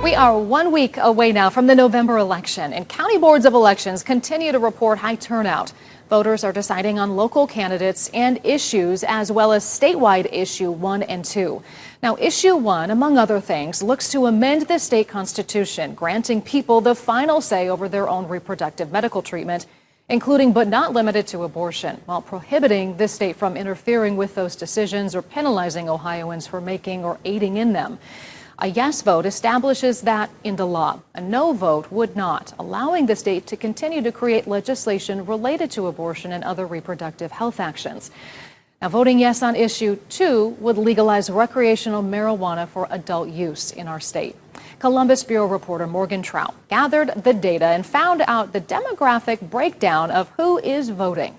We are 1 week away now from the November election, and county boards of elections continue to report high turnout. Voters are deciding on local candidates and issues, as well as statewide issue 1 and 2. Now, issue 1, among other things, looks to amend the state constitution, granting people the final say over their own reproductive medical treatment, including but not limited to abortion, while prohibiting the state from interfering with those decisions or penalizing Ohioans for making or aiding in them. A yes vote establishes that into law. A no vote would not, allowing the state to continue to create legislation related to abortion and other reproductive health actions. Now, voting yes on issue 2 would legalize recreational marijuana for adult use in our state. Columbus Bureau reporter Morgan Trout gathered the data and found out the demographic breakdown of who is voting.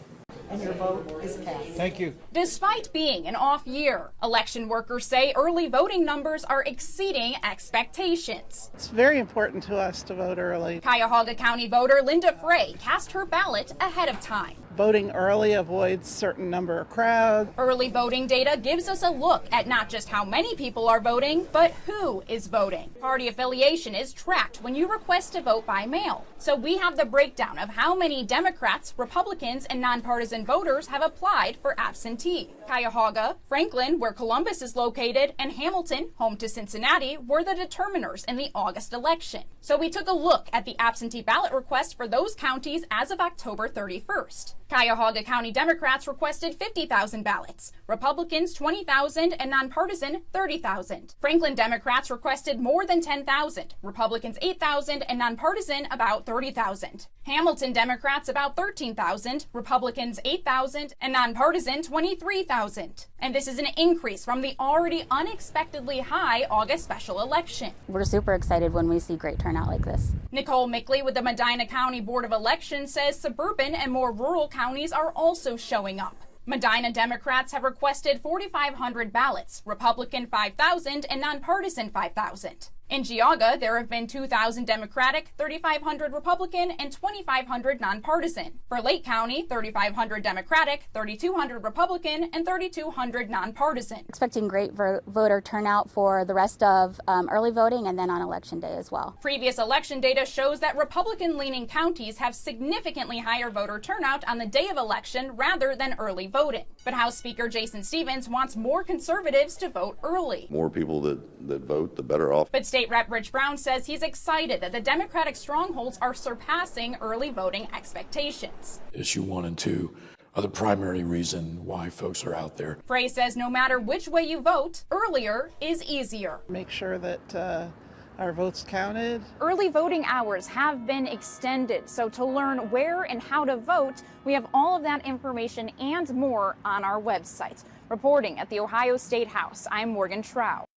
And your vote is cast. Thank you. Despite being an off year, election workers say early voting numbers are exceeding expectations. It's very important to us to vote early. Cuyahoga County voter Linda Frey cast her ballot ahead of time. Voting early avoids certain number of crowds. Early voting data gives us a look at not just how many people are voting, but who is voting. Party affiliation is tracked when you request to vote by mail. So we have the breakdown of how many Democrats, Republicans, and nonpartisan voters have applied for absentee. Cuyahoga, Franklin, where Columbus is located, and Hamilton, home to Cincinnati, were the determiners in the August election. So we took a look at the absentee ballot request for those counties as of October 31st. Cuyahoga County Democrats requested 50,000 ballots, Republicans 20,000, and nonpartisan 30,000. Franklin Democrats requested more than 10,000, Republicans 8,000, and nonpartisan about 30,000. Hamilton Democrats about 13,000, Republicans 8,000, and nonpartisan 23,000. And this is an increase from the already unexpectedly high August special election. We're super excited when we see great turnout like this. Nicole Mickley with the Medina County Board of Elections says suburban and more rural counties are also showing up. Medina Democrats have requested 4,500 ballots, Republican 5,000, and nonpartisan 5,000. In Geauga, there have been 2,000 Democratic, 3,500 Republican, and 2,500 nonpartisan. For Lake County, 3,500 Democratic, 3,200 Republican, and 3,200 nonpartisan. Expecting great voter turnout for the rest of early voting and then on election day as well. Previous election data shows that Republican-leaning counties have significantly higher voter turnout on the day of election rather than early voting. But House Speaker Jason Stevens wants more conservatives to vote early. More people that vote, the better off. But State Rep Rich Brown says he's excited that the Democratic strongholds are surpassing early voting expectations. Issue 1 and 2 are the primary reason why folks are out there. Frey says no matter which way you vote, earlier is easier. Make sure that our votes counted. Early voting hours have been extended, so to learn where and how to vote, we have all of that information and more on our website. Reporting at the Ohio State House, I'm Morgan Trout.